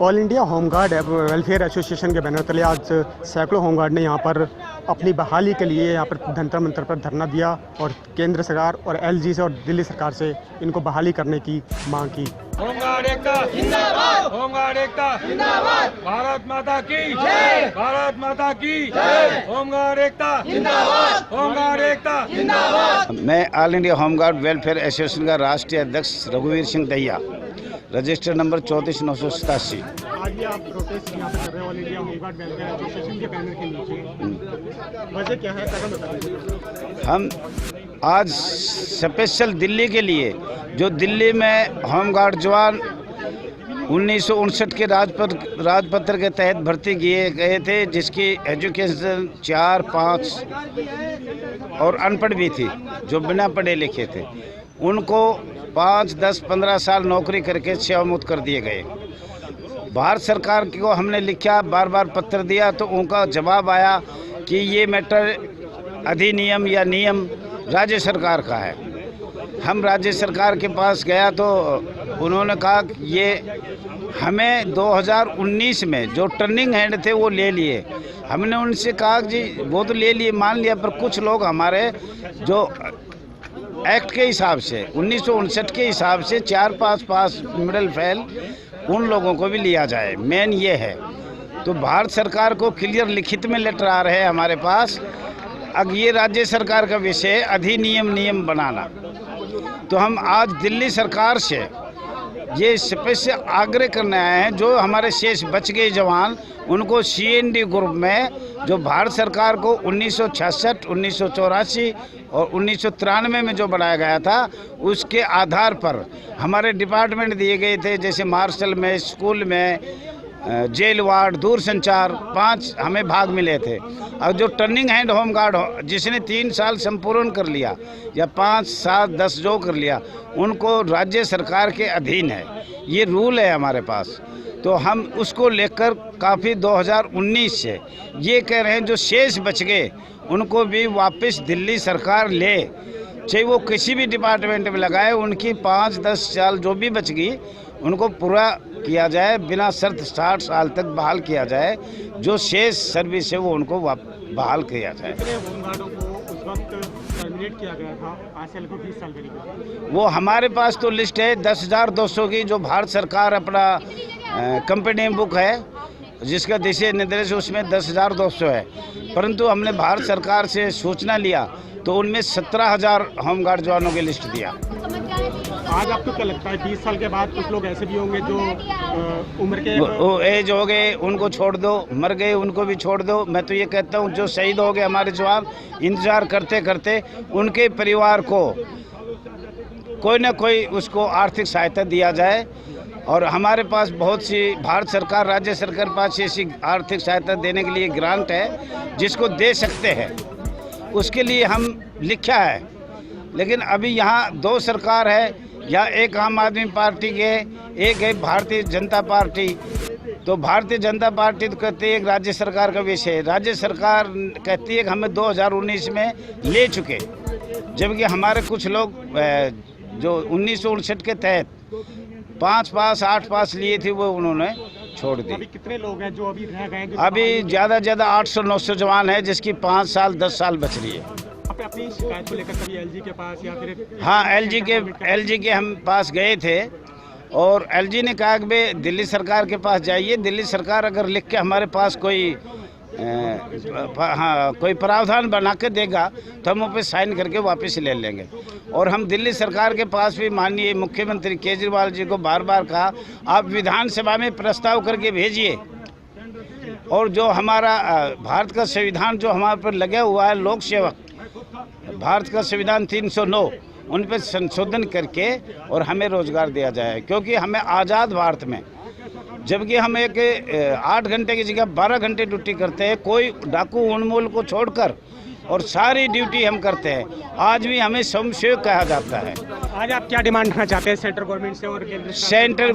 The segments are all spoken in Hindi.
All India home guard welfare association के बैनर तले आज सैकड़ों होमगार्ड ने यहाँ पर अपनी बहाली के लिए यहाँ पर जंतर मंतर पर धरना दिया और केंद्र सरकार और एलजी से और दिल्ली सरकार से इनको बहाली करने की मांग की। होमगार्ड एकता जिंदाबाद, होमगार्ड एकता जिंदाबाद, भारत माता की जय, भारत माता की जय, होमगार्ड एकता जिंदाबाद, होमगार्ड एकता जिंदाबाद। मैं all India home guard welfare association का राष्ट्रीय अध्यक्ष रघुवीर सिंह दहिया, रजिस्टर नंबर 34,987। आज ये आप प्रोटेस्ट यहाँ पर कर रहे हैं all India home guard welfare association के बैनर के नीचे, वजह क्या है, कदम बताइए। हम आज स्पेशल दिल्ली के लिए, जो दिल्ली में होमगार्ड जवान 1959 के राजपत्र के तहत भर्ती किए गए थे, जिसकी एजुकेशन 4, 5 और अनपढ़ भी थी, जो बिना पढ़े लिखे थे, उनको 5, 10, 15 साल नौकरी करके सेवामुक्त कर दिए गए। भारत सरकार को हमने लिखा, बार बार पत्र दिया, तो उनका जवाब आया कि ये मैटर अधिनियम या नियम राज्य सरकार का है। हम राज्य सरकार के पास गया तो उन्होंने कहा कि ये हमें 2019 में जो टर्निंग हैंड थे वो ले लिए। हमने उनसे कहा कि जी वो तो ले लिए, मान लिया, पर कुछ लोग हमारे जो एक्ट के हिसाब से 1959 के हिसाब से 4-5 पास मिडिल फेल, उन लोगों को भी लिया जाए। मेन ये है। तो भारत सरकार को क्लियर लिखित में लेटर आ रहे हैं हमारे पास। अब ये राज्य सरकार का विषय है अधिनियम नियम बनाना। तो हम आज दिल्ली सरकार से ये स्पेशल आग्रह करने आए हैं, जो हमारे शेष बच गए जवान, उनको CND ग्रुप में, जो भारत सरकार को 1966, 1984 और 1993 में जो बनाया गया था, उसके आधार पर हमारे डिपार्टमेंट दिए गए थे, जैसे मार्शल में, स्कूल में, जेल वार्ड, दूरसंचार, 5 हमें भाग मिले थे। और जो टर्निंग हैंड होमगार्ड जिसने 3 साल संपूर्ण कर लिया या 5, 7, 10 जो कर लिया, उनको राज्य सरकार के अधीन है। ये रूल है हमारे पास। तो हम उसको लेकर काफ़ी 2019 से ये कह रहे हैं, जो शेष बच गए उनको भी वापस दिल्ली सरकार ले, चाहे वो किसी भी डिपार्टमेंट में लगाए, उनकी 5-10 साल जो भी बच गई उनको पूरा किया जाए, बिना शर्त 60 साल तक बहाल किया जाए। जो शेष सर्विस है वो उनको बहाल किया जाए। होमगार्डों को उस वक्त टर्मिनेट किया गया था, आज से लगभग 20 साल पहले। वो हमारे पास तो लिस्ट है 10,200 की, जो भारत सरकार अपना कंपनी बुक है, जिसका दिशा निर्देश उसमें 10,200 है। परंतु हमने भारत सरकार से सूचना लिया तो उनमें 17,000 होमगार्ड जवानों की लिस्ट दिया। आज आपको क्या लगता है 20 साल के बाद कुछ लोग ऐसे भी होंगे जो उम्र के एज हो गए, उनको छोड़ दो, मर गए उनको भी छोड़ दो। मैं तो ये कहता हूँ, जो शहीद हो गए हमारे जवान, इंतजार करते करते उनके परिवार को कोई ना कोई उसको आर्थिक सहायता दिया जाए। और हमारे पास बहुत सी भारत सरकार, राज्य सरकार पास ऐसी आर्थिक सहायता देने के लिए ग्रांट है, जिसको दे सकते हैं, उसके लिए हम लिखा है। लेकिन अभी यहाँ 2 सरकार है, या एक आम आदमी पार्टी के, एक है भारतीय जनता पार्टी। तो भारतीय जनता पार्टी तो कहती है राज्य सरकार का विषय है, राज्य सरकार कहती है कि हमें 2019 में ले चुके, जबकि हमारे कुछ लोग जो 1959 के तहत 5 पास 8 पास लिए थे, वो उन्होंने छोड़ दी। अभी कितने लोग हैं जो अभी रह गए? अभी ज़्यादा 800-900 जवान है, जिसकी 5 साल 10 साल बच रही है। अपनी शिकायत को लेकर कभी LG के पास या फिर? हाँ, LG के हम पास गए थे और LG ने कहा कि भाई दिल्ली सरकार के पास जाइए, दिल्ली सरकार अगर लिख के हमारे पास कोई कोई प्रावधान बना के देगा तो हम उस पर साइन करके वापस ले लेंगे। और हम दिल्ली सरकार के पास भी माननीय मुख्यमंत्री केजरीवाल जी को बार बार कहा, आप विधानसभा में प्रस्ताव करके भेजिए। और जो हमारा भारत का संविधान जो हमारे पर लगा हुआ है, लोक सेवक, भारत का संविधान 309, उन पर संशोधन करके और हमें रोजगार दिया जाए। क्योंकि हमें आज़ाद भारत में, जबकि हम एक 8 घंटे की जगह 12 घंटे ड्यूटी करते हैं, कोई डाकू उन्मूल को छोड़कर, और सारी ड्यूटी हम करते हैं। आज भी हमें स्वयंसेवक कहा जाता है। आज आप क्या डिमांड करना चाहते हैं सेंट्रल गवर्नमेंट से और केंद्र? सेंट्रल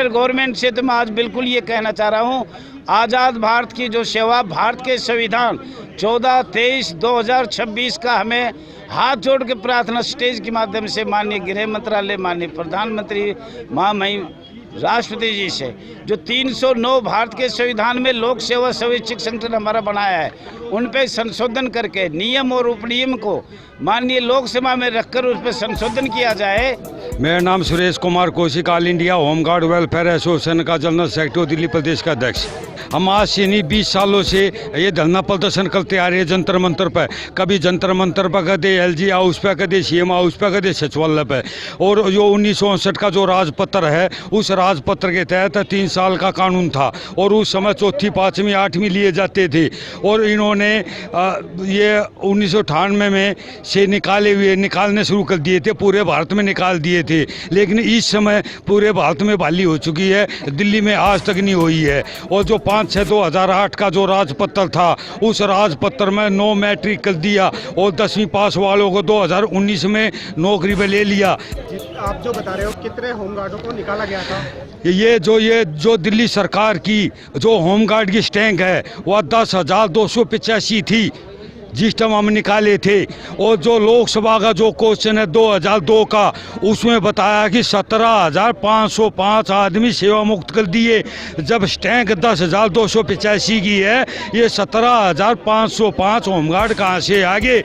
गवर्नमेंट से तो मैं आज बिल्कुल ये कहना चाह रहा हूँ, आज़ाद भारत की जो सेवा, भारत के संविधान 14-23-2026 का हमें हाथ जोड़ के प्रार्थना स्टेज के माध्यम से माननीय गृह मंत्रालय, माननीय प्रधानमंत्री महामहिम राष्ट्रपति जी से, जो 309 भारत के संविधान में लोक सेवा स्वैच्छिक संगठन हमारा बनाया है, उन पे संशोधन करके नियम और उपनियम को माननीय लोकसभा में रखकर उस पर संशोधन किया जाए। मेरा नाम Suresh Kumar Kaushik, all India home guard welfare association का जनरल सेक्रेटरी, दिल्ली प्रदेश का अध्यक्ष। हम आज से नहीं 20 सालों से ये धरना प्रदर्शन करते आ रहे हैं जंतर मंतर पर। कभी जंतर मंतर पर, कदे LG हाउस पे, कदे CM हाउस पे, कदे सचिवालय पे। और जो 1959 का जो राजपत्र है, उस राजपत्र के तहत 3 साल का कानून था और उस समय 4वीं 5वीं 8वीं लिए जाते थे। और इन्होंने ये 1998 में से निकालने शुरू कर दिए थे, पूरे भारत में निकाल दिए थे। लेकिन इस समय पूरे भारत में बहाली हो चुकी है, दिल्ली में आज तक नहीं हुई है। और जो 5/6/2008 का जो राजपत्र था, उस राजपत्र में 9 मैट्रिक कर दिया और 10वीं पास वालों को 2019 में नौकरी पे ले लिया। आप जो बता रहे हो, कितने होमगार्डों को निकाला गया था? ये जो दिल्ली सरकार की जो होमगार्ड की स्टैंक है, वह 10,285 थी जिस टाइम हम निकाले थे। और जो लोकसभा का जो क्वेश्चन है 2002 का, उसमें बताया कि 17,505 आदमी सेवा मुक्त कर दिए। जब स्टैंक 10,285 की है, ये 17,505 होमगार्ड कहाँ से आगे?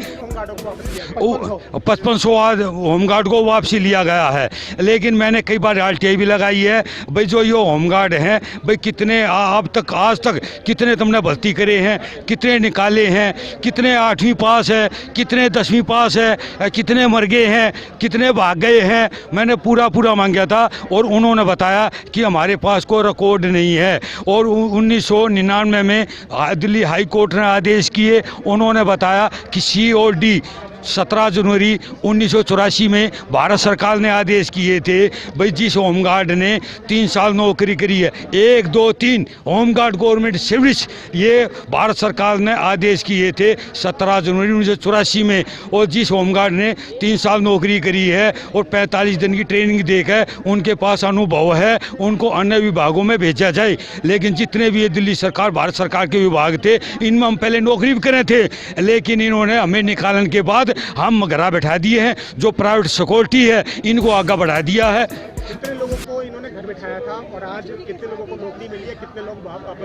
5500 होमगार्ड को वापसी लिया गया है। लेकिन मैंने कई बार RTI भी लगाई है, भाई जो ये होमगार्ड हैं, भाई कितने अब तक आज तक कितने तुमने भर्ती करे हैं, कितने निकाले हैं, कितने 8वीं पास है, कितने 10वीं पास है, कितने मर गए हैं, कितने भाग गए हैं। मैंने पूरा मांगा था और उन्होंने बताया कि हमारे पास कोई रिकॉर्ड नहीं है। और 1999 में दिल्ली हाई कोर्ट ने आदेश किए, उन्होंने बताया कि COD 17 जनवरी 1984 में भारत सरकार ने आदेश किए थे, भाई जिस होमगार्ड ने 3 साल नौकरी करी है, 1 2 3 होमगार्ड गवर्नमेंट सर्विस, ये भारत सरकार ने आदेश किए थे 17 जनवरी 1984 में। और जिस होमगार्ड ने 3 साल नौकरी करी है और 45 दिन की ट्रेनिंग देकर उनके पास अनुभव है, उनको अन्य विभागों में भेजा जाए। लेकिन जितने भी ये दिल्ली सरकार, भारत सरकार के विभाग थे, इनमें हम पहले नौकरी भी करे थे, लेकिन इन्होंने हमें निकालने के बाद हम घरा बैठा दिए हैं। जो प्राइवेट सिक्योरिटी है, इनको आगे बढ़ा दिया है। कितने लोगों को इन्होंने घर बिठाया था और आज कितने लोगों को नौकरी मिली है, कितने लोग अब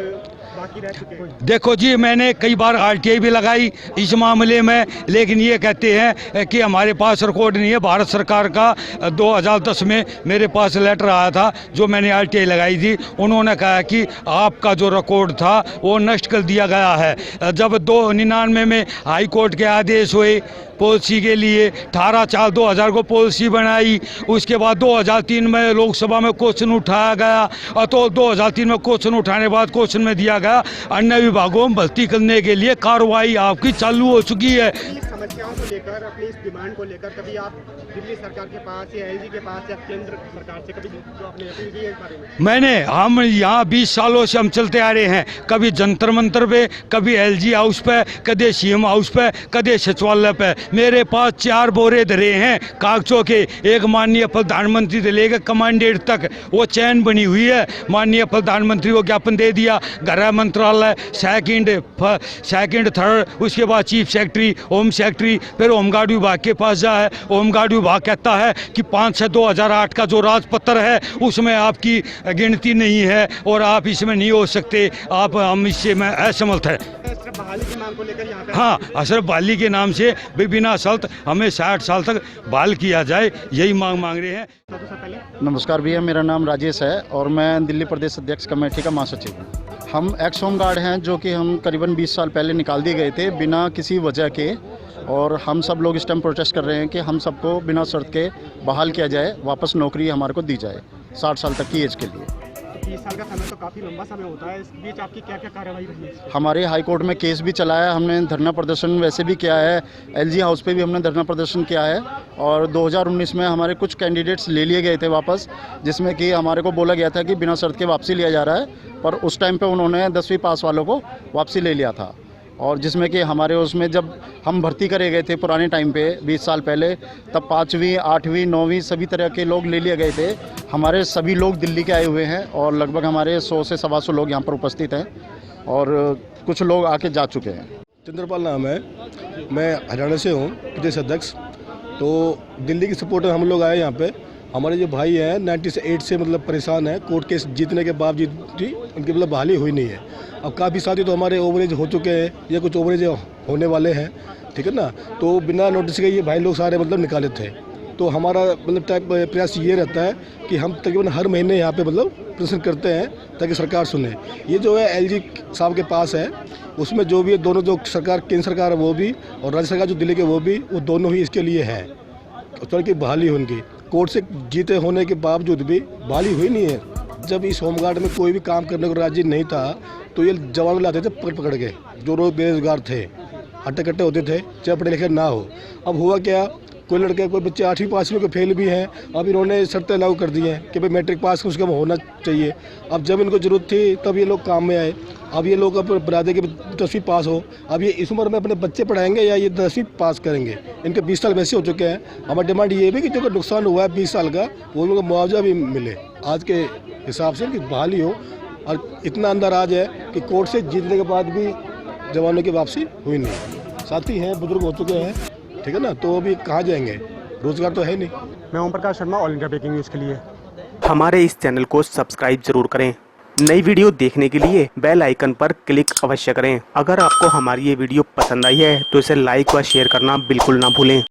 बाकी रह चुके हैं? देखो जी, मैंने कई बार RTI भी लगाई इस मामले में, लेकिन ये कहते हैं कि हमारे पास रिकॉर्ड नहीं है। भारत सरकार का 2010 में मेरे पास लेटर आया था, जो मैंने RTI लगाई थी। उन्होंने कहा कि आपका जो रिकॉर्ड था वो नष्ट कर दिया गया है। जब 1999 में हाई कोर्ट के आदेश हुए पॉलिसी के लिए, 18/4/2000 को पॉलिसी बनाई, उसके बाद 2003 में लोकसभा में क्वेश्चन उठाया गया। और तो 2003 में क्वेश्चन उठाने के बाद क्वेश्चन में दिया गया अन्य विभागों में भर्ती करने के लिए कार्रवाई आपकी चालू हो चुकी है। समस्याओं को लेकर, अपनी इस डिमांड को लेकर कभी आप दिल्ली सरकार के पास या LG के पास या केंद्र सरकार से कभी जो आपने अपील की है इस बारे में? हम यहाँ 20 सालों से हम चलते आ रहे हैं, कभी जंतर मंतर पे, कभी LG हाउस पे, कदे CM हाउस पे, कदे सचिवालय पे। मेरे पास 4 बोरे धरे हैं कागजों के, एक माननीय प्रधानमंत्री से लेकर कमांडेंट तक वो चैन बनी हुई है। माननीय प्रधानमंत्री को ज्ञापन दे दिया, गृह मंत्रालय, सेकंड थर्ड, उसके बाद चीफ सेक्रेटरी, होम सेक्रेटरी, फिर होमगार्ड विभाग के पास जा है। होमगार्ड विभाग कहता है कि 5/6/2008 का जो राजपत्र है, उसमें आपकी गिनती नहीं है और आप इसमें नहीं हो सकते, हम इससे मैं असमर्थ है। बहाली की मांग को लेकर यहाँ पे? हाँ, असर बहाली के नाम से बिना शर्त हमें 60 साल तक बहाल किया जाए, यही मांग रहे हैं। सबसे पहले नमस्कार भैया, मेरा नाम राजेश है और मैं दिल्ली प्रदेश अध्यक्ष कमेटी का महासचिव हूँ। हम एक्स होमगार्ड हैं, जो कि हम करीबन 20 साल पहले निकाल दिए गए थे बिना किसी वजह के। और हम सब लोग इस टाइम प्रोटेस्ट कर रहे हैं कि हम सबको बिना शर्त के बहाल किया जाए, वापस नौकरी हमारे को दी जाए 60 साल तक की एज के लिए। 20 साल का समय तो काफ़ी लंबा समय होता है, इस बीच आपकी क्या क्या कार्रवाई रही है? हमारे हाई कोर्ट में केस भी चला है, हमने धरना प्रदर्शन वैसे भी किया है, LG हाउस पे भी हमने धरना प्रदर्शन किया है। और 2019 में हमारे कुछ कैंडिडेट्स ले लिए गए थे वापस, जिसमें कि हमारे को बोला गया था कि बिना शर्त के वापसी लिया जा रहा है, पर उस टाइम पे उन्होंने 10वीं पास वालों को वापसी ले लिया था। और जिसमें कि हमारे उसमें जब हम भर्ती करे गए थे पुराने टाइम पे 20 साल पहले, तब 5वीं 8वीं 9वीं सभी तरह के लोग ले लिए गए थे। हमारे सभी लोग दिल्ली के आए हुए हैं और लगभग हमारे 100 से 125 लोग यहाँ पर उपस्थित हैं और कुछ लोग आके जा चुके हैं। चंद्रपाल नाम है, मैं हरियाणा से हूँ, प्रदेश अध्यक्ष। तो दिल्ली की सपोर्ट में हम लोग आए यहाँ पे हमारे जो भाई हैं 98 से मतलब परेशान हैं, कोर्ट केस जीतने के बावजूद भी उनकी मतलब बहाली हुई नहीं है। अब काफ़ी साथी तो हमारे ओवरेज हो चुके हैं या कुछ ओवरेज होने वाले हैं, ठीक है ना। तो बिना नोटिस के ये भाई लोग सारे मतलब निकाले थे। तो हमारा मतलब प्रयास ये रहता है कि हम तकरीबन हर महीने यहाँ पे मतलब प्रदर्शन करते हैं ताकि सरकार सुने। ये जो है एलजी साहब के पास है, उसमें जो भी है दोनों, जो सरकार केंद्र सरकार है वो भी और राज्य सरकार जो दिल्ली के वो भी, वो दोनों ही इसके लिए हैं उस तरह की बहाली उनकी। कोर्ट से जीते होने के बावजूद भी बहाली हुई नहीं है। जब इस होमगार्ड में कोई भी काम करने को राजी नहीं था तो ये जवान लाते थे पकड़ के, जो लोग बेरोजगार थे, हट्टे कट्टे होते थे, चाहे पढ़े लिखे ना हो। अब हुआ क्या, कोई लड़के कोई बच्चे 8वीं पास में कोई फेल भी हैं, अब इन्होंने शर्तें लागू कर दी हैं कि भाई मैट्रिक पास उसका होना चाहिए। अब जब इनको ज़रूरत थी तब ये लोग काम में आए। अब ये लोग अब बता दें कि 10वीं पास हो, अब ये इस उम्र में अपने बच्चे पढ़ाएंगे या ये 10वीं पास करेंगे। इनके 20 साल वैसे हो चुके हैं। हमारी डिमांड ये भी कि जो नुकसान हुआ है 20 साल का, वो उनको मुआवजा भी मिले आज के हिसाब से, कि बहाली हो। और इतना अंदर आ जाए कि कोर्ट से जीतने के बाद भी जवानों की वापसी हुई नहीं। साथी हैं, बुजुर्ग हो चुके हैं, ठीक है ना, तो अभी कहाँ जाएंगे, रोजगार तो है नहीं। मैं Om Prakash Sharma, all India breaking news के लिए। हमारे इस चैनल को सब्सक्राइब जरूर करें। नई वीडियो देखने के लिए बेल आइकन पर क्लिक अवश्य करें। अगर आपको हमारी ये वीडियो पसंद आई है तो इसे लाइक व शेयर करना बिल्कुल ना भूलें।